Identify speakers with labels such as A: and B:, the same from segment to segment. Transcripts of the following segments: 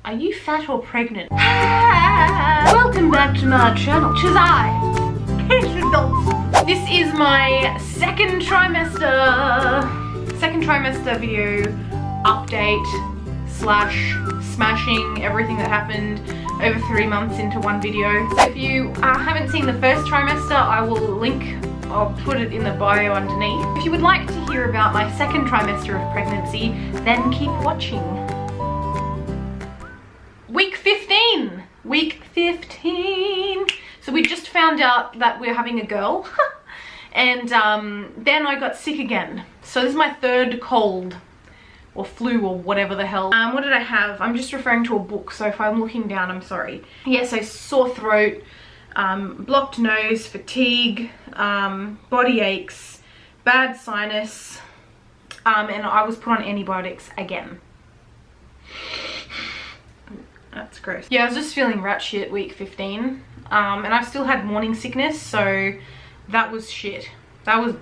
A: Are you fat or pregnant? Welcome back to my channel, Chazai. This is my second trimester video update slash smashing everything that happened over 3 months into one video. So if you haven't seen the first trimester, I'll put it in the bio underneath. If you would like to hear about my second trimester of pregnancy, then keep watching. Week 15. Week 15. So we just found out that we're having a girl. And then I got sick again. So this is my third cold or flu or whatever the hell. What did I have? I'm just referring to a book, so if I'm looking down, I'm sorry. Yeah, so sore throat, blocked nose, fatigue, body aches, bad sinus, and I was put on antibiotics again. That's gross. Yeah, I was just feeling rat shit week 15, and I still had morning sickness, so that was shit. That was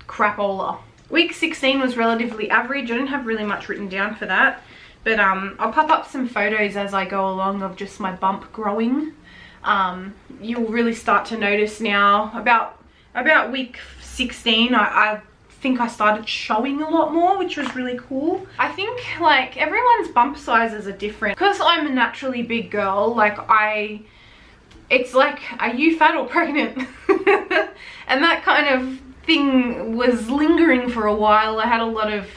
A: crapola. Week 16 was relatively average. I didn't have really much written down for that, but I'll pop up some photos as I go along of just my bump growing. You'll really start to notice now. About week 16, I think I started showing a lot more, which was really cool. I think like everyone's bump sizes are different. Because I'm a naturally big girl, like it's like, are you fat or pregnant? And that kind of thing was lingering for a while. I had a lot of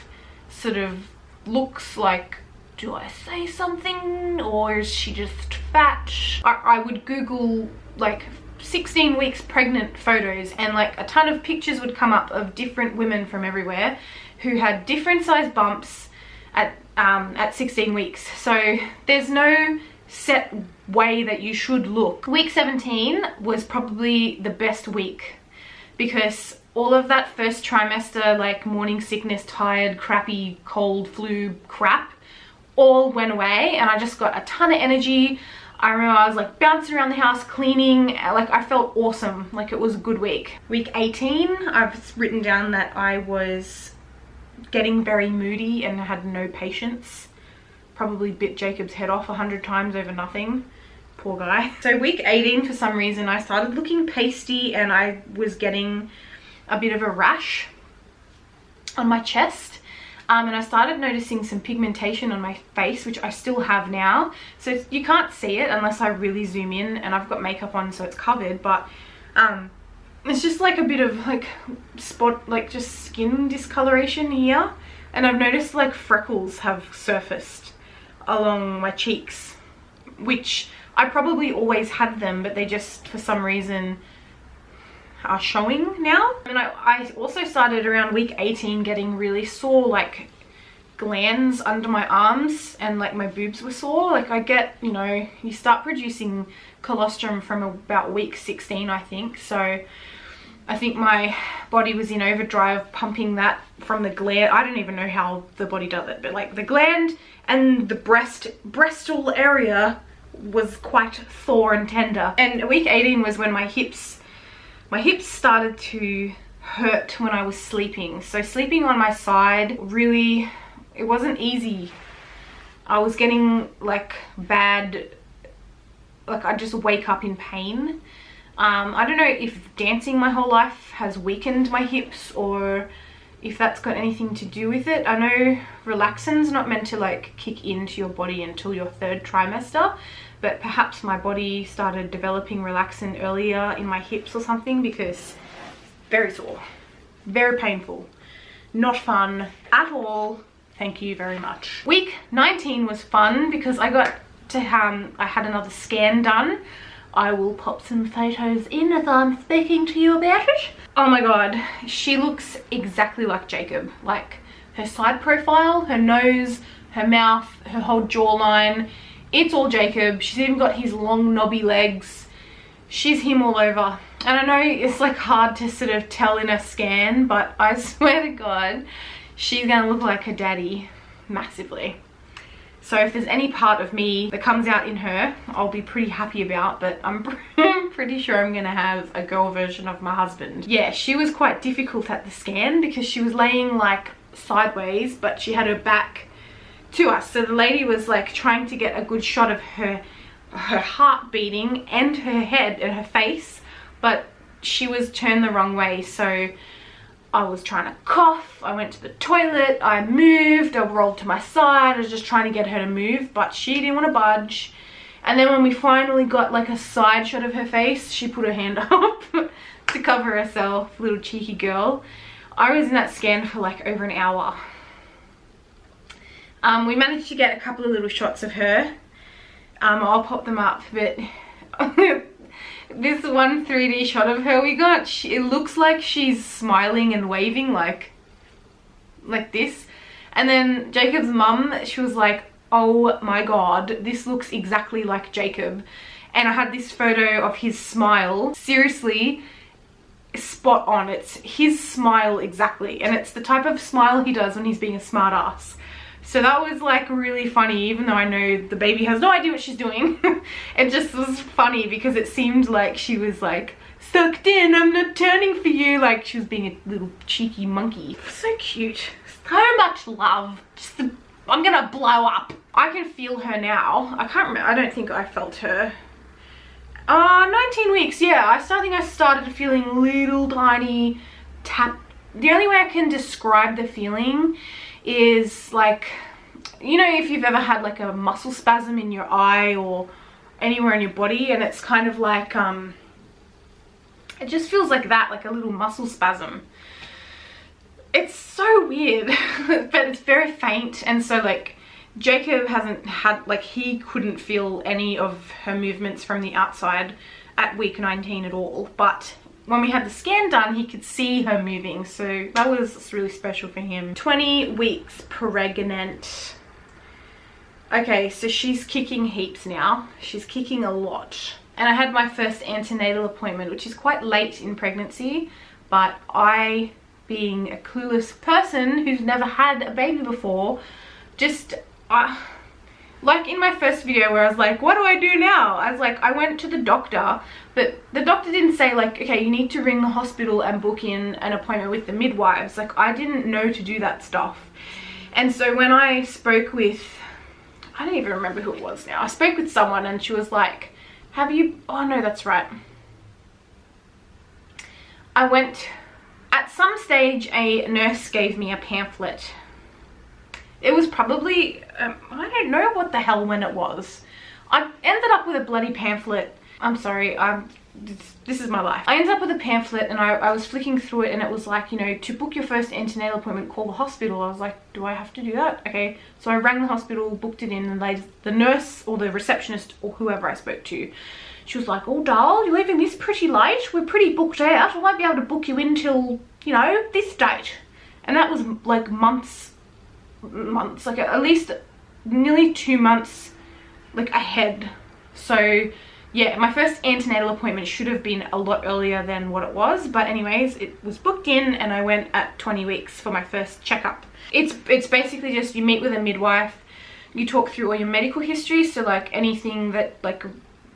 A: sort of looks like, do I say something or is she just fat? I would Google like 16 weeks pregnant photos, and like a ton of pictures would come up of different women from everywhere who had different size bumps at 16 weeks. So there's no set way that you should look. Week 17 was probably the best week because all of that first trimester, like morning sickness, tired, crappy, cold, flu crap, all went away, and I just got a ton of energy. I remember I was like bouncing around the house, cleaning, like I felt awesome, like it was a good week. Week 18, I've written down that I was getting very moody and had no patience. Probably bit Jacob's head off 100 times over nothing. Poor guy. So week 18, for some reason, I started looking pasty and I was getting a bit of a rash on my chest. And I started noticing some pigmentation on my face, which I still have now. So you can't see it unless I really zoom in, and I've got makeup on so it's covered, but it's just like a bit of like spot, like just skin discoloration here. And I've noticed like freckles have surfaced along my cheeks, which I probably always had them, but they just for some reason are showing now. And I also started around week 18 getting really sore, like glands under my arms, and like my boobs were sore. Like I get, you know, you start producing colostrum from about week 16, I think. So I think my body was in overdrive pumping that from the gland. I don't even know how the body does it, but like the gland and the breastal area was quite sore and tender. And week 18 was when my hips started to hurt when I was sleeping. So sleeping on my side, really, it wasn't easy. I was getting like bad, like I just wake up in pain. I don't know if dancing my whole life has weakened my hips or if that's got anything to do with it. I know relaxin's not meant to like kick into your body until your third trimester, but perhaps my body started developing relaxin earlier in my hips or something, because very sore, very painful, not fun at all. Thank you very much. Week 19 was fun because I got to I had another scan done. I will pop some photos in as I'm speaking to you about it. Oh my god, she looks exactly like Jacob. Like her side profile, her nose, her mouth, her whole jawline. It's all Jacob. She's even got his long knobby legs. She's him all over. And I know it's like hard to sort of tell in a scan, but I swear to God, she's gonna look like her daddy massively. So if there's any part of me that comes out in her, I'll be pretty happy about, but I'm pretty sure I'm gonna have a girl version of my husband. Yeah, she was quite difficult at the scan because she was laying like sideways, but she had her back to us. So the lady was like trying to get a good shot of her heart beating and her head and her face, but she was turned the wrong way. So I was trying to cough, I went to the toilet, I moved, I rolled to my side, I was just trying to get her to move, but she didn't want to budge. And then when we finally got like a side shot of her face, she put her hand up to cover herself, little cheeky girl. I was in that scan for like over an hour. We managed to get a couple of little shots of her. I'll pop them up, but this one 3D shot of her we got, it looks like she's smiling and waving like this. And then Jacob's mum, she was like, oh my god, this looks exactly like Jacob. And I had this photo of his smile, seriously spot on. It's his smile exactly, and it's the type of smile he does when he's being a smart ass. So that was like really funny, even though I know the baby has no idea what she's doing. It just was funny because it seemed like she was like, sucked in, I'm not turning for you. Like she was being a little cheeky monkey. So cute. So much love. I'm gonna blow up. I can feel her now. I can't remember, I don't think I felt her. 19 weeks, yeah. I think I started feeling little tiny tap. The only way I can describe the feeling is like, you know, if you've ever had like a muscle spasm in your eye or anywhere in your body, and it's kind of like it just feels like that, like a little muscle spasm. It's so weird. But it's very faint, and so like Jacob hasn't had, like, he couldn't feel any of her movements from the outside at week 19 at all, but when we had the scan done, he could see her moving, so that was really special for him. 20 weeks pregnant. Okay, so she's kicking heaps now. She's kicking a lot. And I had my first antenatal appointment, which is quite late in pregnancy, but I, being a clueless person who's never had a baby before, just, like in my first video where I was like, what do I do now? I was like, I went to the doctor, but the doctor didn't say like, okay, you need to ring the hospital and book in an appointment with the midwives. Like, I didn't know to do that stuff. And so when I spoke with, I don't even remember who it was now. I spoke with someone and she was like, have you, oh no, that's right. I went, at some stage, a nurse gave me a pamphlet. It was probably, I don't know what the hell when it was. I ended up with a bloody pamphlet. I'm sorry, this is my life. I ended up with a pamphlet and I was flicking through it and it was like, you know, to book your first antenatal appointment, call the hospital. I was like, do I have to do that? Okay, so I rang the hospital, booked it in, and the nurse or the receptionist or whoever I spoke to, she was like, oh doll, you're leaving this pretty late. We're pretty booked out. I won't be able to book you in till, you know, this date. And that was like months, like at least nearly 2 months like ahead. So yeah, my first antenatal appointment should have been a lot earlier than what it was, but anyways, it was booked in and I went at 20 weeks for my first checkup. It's basically just, you meet with a midwife, you talk through all your medical history, so like anything that, like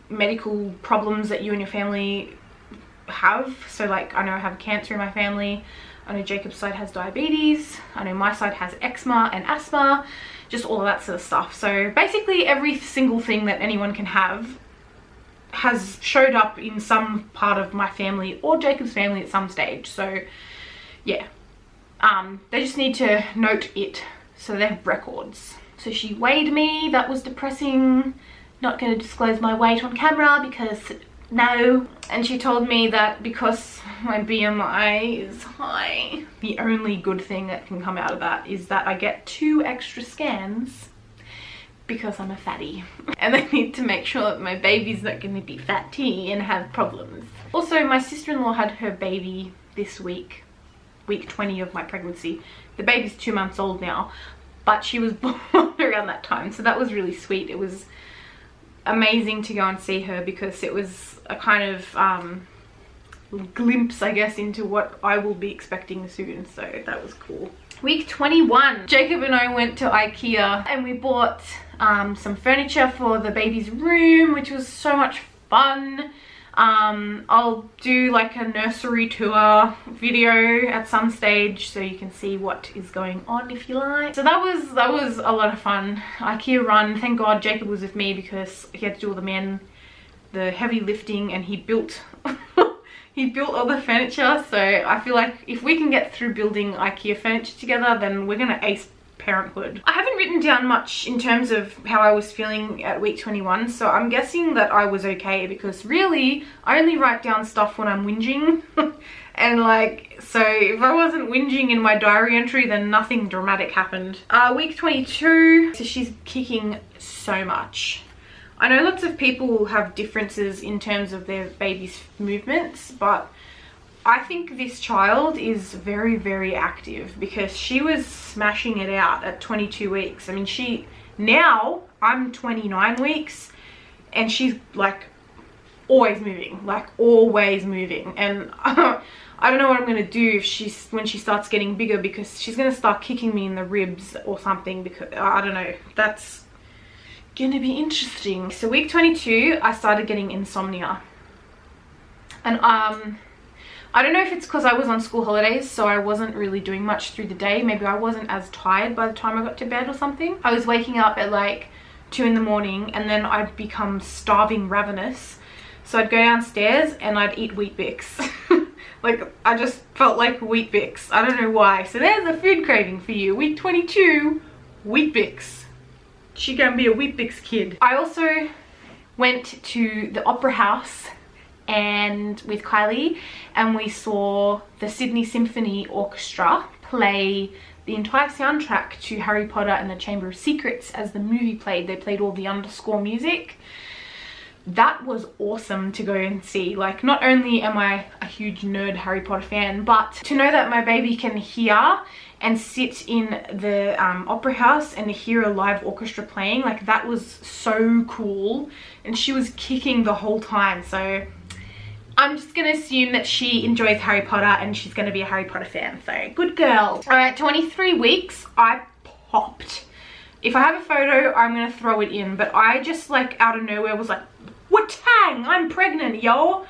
A: medical problems that you and your family have. So like, I know I have cancer in my family, I know Jacob's side has diabetes, I know my side has eczema and asthma, just all of that sort of stuff. So basically every single thing that anyone can have has showed up in some part of my family or Jacob's family at some stage. So yeah, they just need to note it so they have records. So she weighed me, that was depressing. Not going to disclose my weight on camera because no. And she told me that because my BMI is high, the only good thing that can come out of that is that I get 2 extra scans because I'm a fatty. And they need to make sure that my baby's not going to be fatty and have problems. Also, my sister-in-law had her baby this week, week 20 of my pregnancy. The baby's 2 months old now, but she was born around that time. So that was really sweet. It was amazing to go and see her because it was a kind of glimpse, I guess, into what I will be expecting soon. So that was cool. Week 21, Jacob and I went to IKEA and we bought some furniture for the baby's room, which was so much fun. I'll do like a nursery tour video at some stage so you can see what is going on if you like. So that was a lot of fun. IKEA run. Thank God Jacob was with me because he had to do all the heavy lifting, and he built he built all the furniture. So I feel like if we can get through building IKEA furniture together, then we're gonna ace parenthood. I haven't written down much in terms of how I was feeling at week 21, so I'm guessing that I was okay, because really I only write down stuff when I'm whinging. And like, so if I wasn't whinging in my diary entry, then nothing dramatic happened. Week 22, so she's kicking so much. I know lots of people have differences in terms of their baby's movements, but I think this child is very, very active, because she was smashing it out at 22 weeks. I mean, now I'm 29 weeks and she's like always moving, and I don't know what I'm gonna do if when she starts getting bigger, because she's gonna start kicking me in the ribs or something, because I don't know, that's gonna be interesting. So week 22 I started getting insomnia, and I don't know if it's because I was on school holidays, so I wasn't really doing much through the day. Maybe I wasn't as tired by the time I got to bed or something. I was waking up at like 2 in the morning, and then I'd become starving ravenous. So I'd go downstairs and I'd eat Wheat Bix. Like, I just felt like Wheat Bix. I don't know why. So there's a food craving for you. Week 22, Wheat Bix. She can be a Wheat Bix kid. I also went to the Opera House and with Kylie, and we saw the Sydney Symphony Orchestra play the entire soundtrack to Harry Potter and the Chamber of Secrets as the movie played. They played all the underscore music. That was awesome to go and see. Like, not only am I a huge nerd Harry Potter fan, but to know that my baby can hear and sit in the opera house and hear a live orchestra playing, like, that was so cool. And she was kicking the whole time, so I'm just gonna assume that she enjoys Harry Potter and she's gonna be a Harry Potter fan, so good girl. All right, 23 weeks, I popped. If I have a photo, I'm gonna throw it in, but I just like out of nowhere was like, "Watang, I'm pregnant, yo!"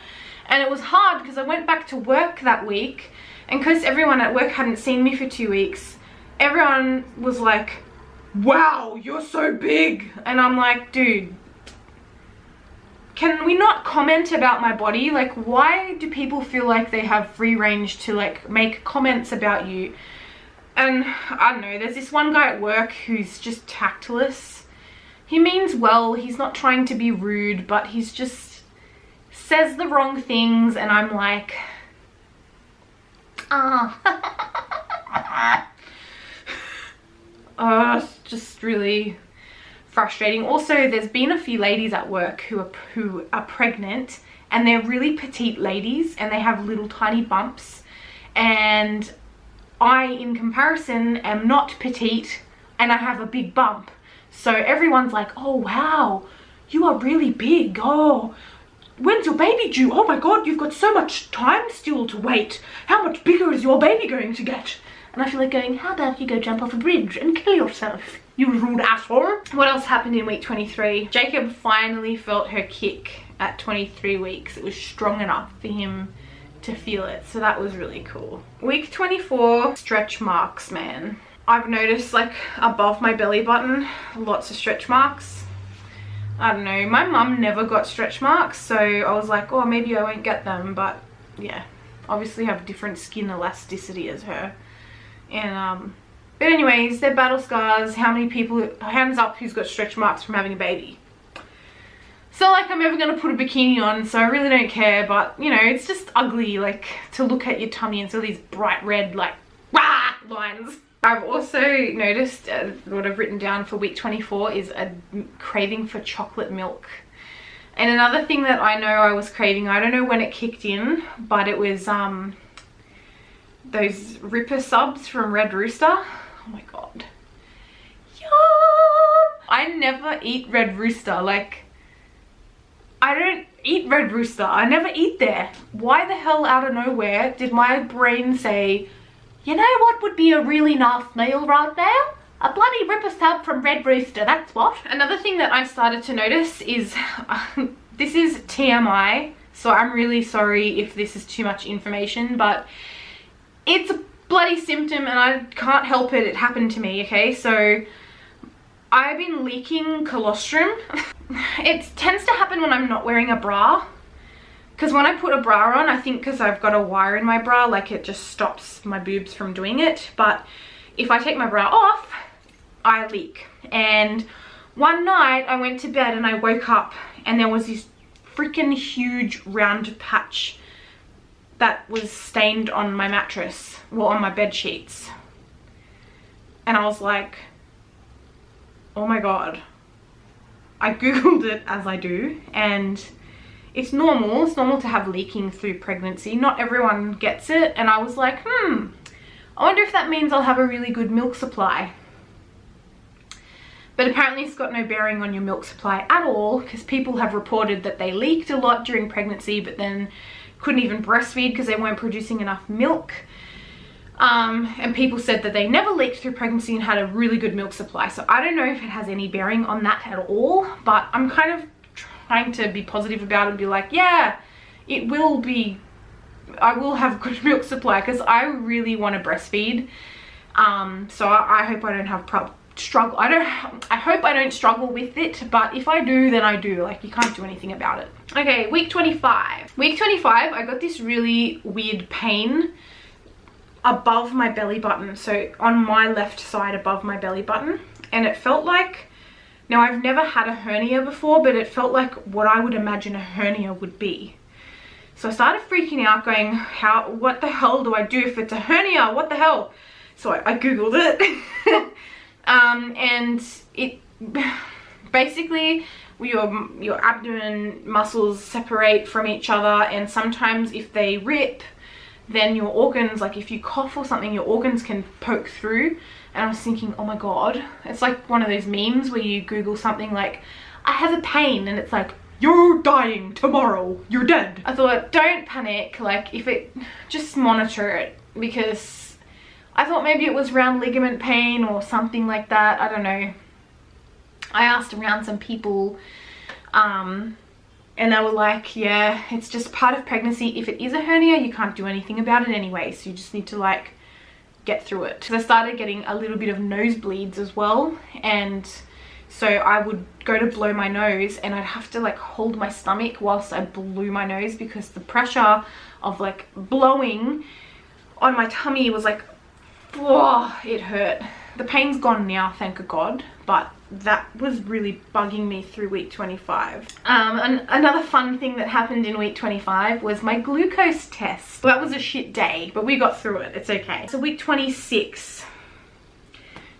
A: And it was hard because I went back to work that week, and because everyone at work hadn't seen me for 2 weeks, everyone was like, "Wow, you're so big." And I'm like, dude, can we not comment about my body? Like, why do people feel like they have free range to like make comments about you? And I don't know, there's this one guy at work who's just tactless. He means well, he's not trying to be rude, but he's just says the wrong things, and I'm like, it's just really frustrating. Also, there's been a few ladies at work who are pregnant, and they're really petite ladies, and they have little tiny bumps, and I, in comparison, am not petite and I have a big bump. So everyone's like, "Oh wow, you are really big. Oh, when's your baby due? Oh my god, you've got so much time still to wait. How much bigger is your baby going to get?" And I feel like going, how about you go jump off a bridge and kill yourself, you rude asshole. What else happened in week 23? Jacob finally felt her kick at 23 weeks. It was strong enough for him to feel it, so that was really cool. Week 24, stretch marks, man. I've noticed like above my belly button, lots of stretch marks. I don't know, my mum never got stretch marks, so I was like, oh, maybe I won't get them, but yeah, obviously have different skin elasticity as her. And but anyways, they're battle scars. How many people, hands up, who's got stretch marks from having a baby? It's not like I'm ever gonna put a bikini on, so I really don't care, but you know, it's just ugly, like, to look at your tummy and see these bright red, like, rah lines. I've also noticed, what I've written down for week 24 is a craving for chocolate milk. And another thing that I know I was craving, I don't know when it kicked in, but it was those Ripper subs from Red Rooster. Oh my god. Yum! I never eat Red Rooster. Like, I don't eat Red Rooster. I never eat there. Why the hell out of nowhere did my brain say, you know what would be a really nice meal right now? A bloody Ripper sub from Red Rooster, that's what. Another thing that I started to notice is, this is TMI, So I'm really sorry if this is too much information, but it's a bloody symptom and I can't help it. It happened to me, okay? So I've been leaking colostrum. It tends to happen when I'm not wearing a bra. Because when I put a bra on, I think because I've got a wire in my bra, like it just stops my boobs from doing it. But if I take my bra off, I leak. And one night I went to bed and I woke up and there was this freaking huge round patch that was stained on my mattress, well, on my bed sheets. And I was like, oh my God. I googled it, as I do, and it's normal to have leaking through pregnancy. Not everyone gets it. And I was like, I wonder if that means I'll have a really good milk supply. But apparently it's got no bearing on your milk supply at all, because people have reported that they leaked a lot during pregnancy but then couldn't even breastfeed because they weren't producing enough milk. And people said that they never leaked through pregnancy and had a really good milk supply. So I don't know if it has any bearing on that at all, but I'm kind of trying to be positive about it and be like, yeah, it will be, I will have good milk supply because I really want to breastfeed. So I hope I don't have struggle. I hope I don't struggle with it, but if I do, then I do. Like, you can't do anything about it. Okay, week 25. Week 25, I got this really weird pain above my belly button. So on my left side above my belly button. And it felt like, now I've never had a hernia before, but it felt like what I would imagine a hernia would be. So I started freaking out going, what the hell do I do if it's a hernia? What the hell? So I Googled it. And it basically, your abdomen muscles separate from each other, and sometimes if they rip, then your organs, like if you cough or something, your organs can poke through. And I was thinking, oh my God, it's like one of those memes where you Google something like, I have a pain, and it's like, you're dying tomorrow, you're dead. I thought, don't panic, like if it, just monitor it, because I thought maybe it was round ligament pain or something like that. I don't know. I asked around some people, and they were like, yeah, it's just part of pregnancy. If it is a hernia, you can't do anything about it anyway, so you just need to like get through it. So I started getting a little bit of nosebleeds as well, and so I would go to blow my nose and I'd have to like hold my stomach whilst I blew my nose, because the pressure of like blowing on my tummy was like, oh, it hurt. The pain's gone now, thank God, but that was really bugging me through week 25. And another fun thing that happened in week 25 was my glucose test. Well, that was a shit day, but we got through it, it's okay. So week 26,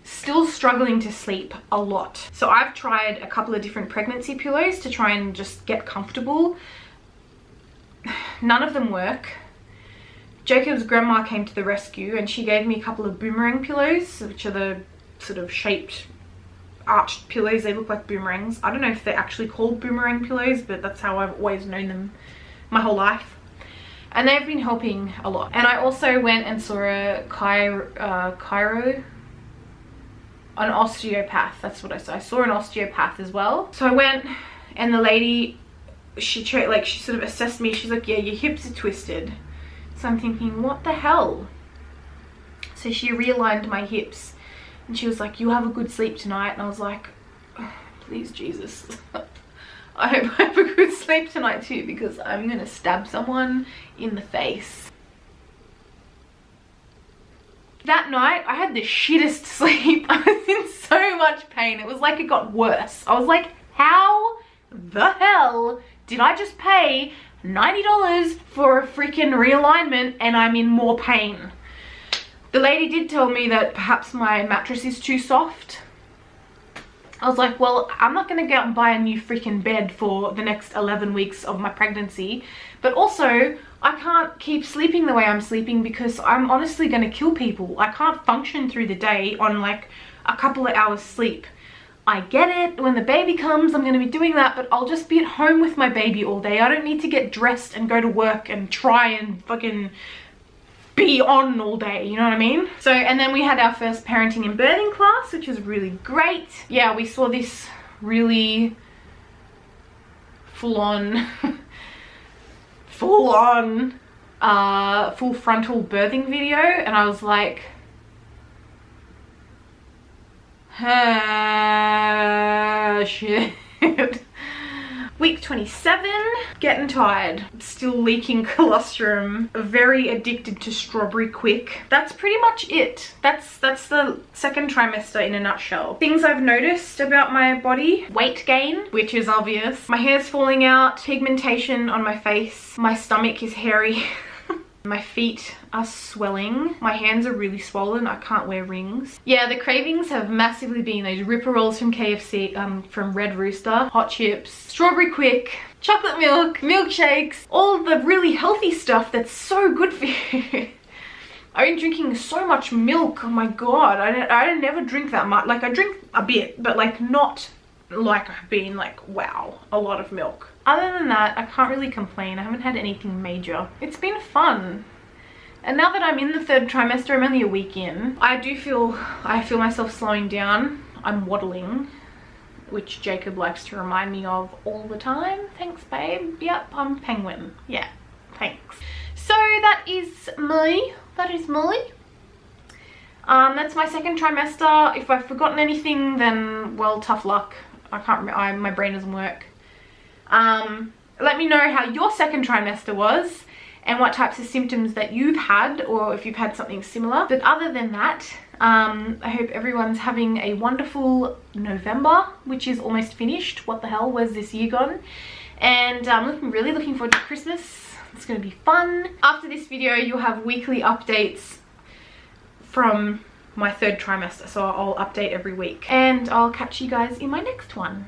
A: still struggling to sleep a lot. So I've tried a couple of different pregnancy pillows to try and just get comfortable. None of them work. Jacob's grandma came to the rescue and she gave me a couple of boomerang pillows, which are the sort of shaped arched pillows. They look like boomerangs. I don't know if they're actually called boomerang pillows, but that's how I've always known them my whole life. And they've been helping a lot. And I also went and saw a an osteopath. That's what I saw. I saw an osteopath as well. So I went, and the lady, she sort of assessed me. She's like, yeah, your hips are twisted. So I'm thinking, what the hell? So she realigned my hips and she was like, you have a good sleep tonight. And I was like, oh, please Jesus, I hope I have a good sleep tonight too, because I'm gonna stab someone in the face. That night I had the shittest sleep. I was in so much pain. It was like it got worse. I was like, how the hell did I just pay $90 for a freaking realignment and I'm in more pain? The lady did tell me that perhaps my mattress is too soft. I was like, well, I'm not gonna go out and buy a new freaking bed for the next 11 weeks of my pregnancy, but also I can't keep sleeping the way I'm sleeping because I'm honestly gonna kill people. I can't function through the day on like a couple of hours sleep. I get it, when the baby comes I'm going to be doing that, but I'll just be at home with my baby all day. I don't need to get dressed and go to work and try and fucking be on all day, you know what I mean? So, and then we had our first parenting and birthing class, which was really great. Yeah, we saw this really full-on full on full frontal birthing video, and I was like, shit. Week 27, getting tired, still leaking colostrum, very addicted to strawberry quick. That's pretty much it. That's the second trimester in a nutshell. Things I've noticed about my body: weight gain, which is obvious. My hair's falling out, pigmentation on my face, my stomach is hairy. My feet are swelling. My hands are really swollen. I can't wear rings. Yeah, the cravings have massively been those Ripper Rolls from KFC, from Red Rooster, hot chips, strawberry quick, chocolate milk, milkshakes, all the really healthy stuff that's so good for you. I've been drinking so much milk. Oh my god, I never drink that much. Like, I drink a bit, but like not like I've been like, wow, a lot of milk. Other than that, I can't really complain. I haven't had anything major. It's been fun. And now that I'm in the third trimester, I'm only a week in, I feel myself slowing down. I'm waddling, which Jacob likes to remind me of all the time. Thanks, babe. Yep, I'm penguin. Yeah, thanks. So that is me. That is me. That's my second trimester. If I've forgotten anything, then, well, tough luck. I can't remember. My brain doesn't work. Let me know how your second trimester was and what types of symptoms that you've had, or if you've had something similar. But other than that, I hope everyone's having a wonderful November, which is almost finished. What the hell, where's this year gone? And I'm really looking forward to Christmas. It's going to be fun. After this video, you'll have weekly updates from my third trimester, so I'll update every week. And I'll catch you guys in my next one.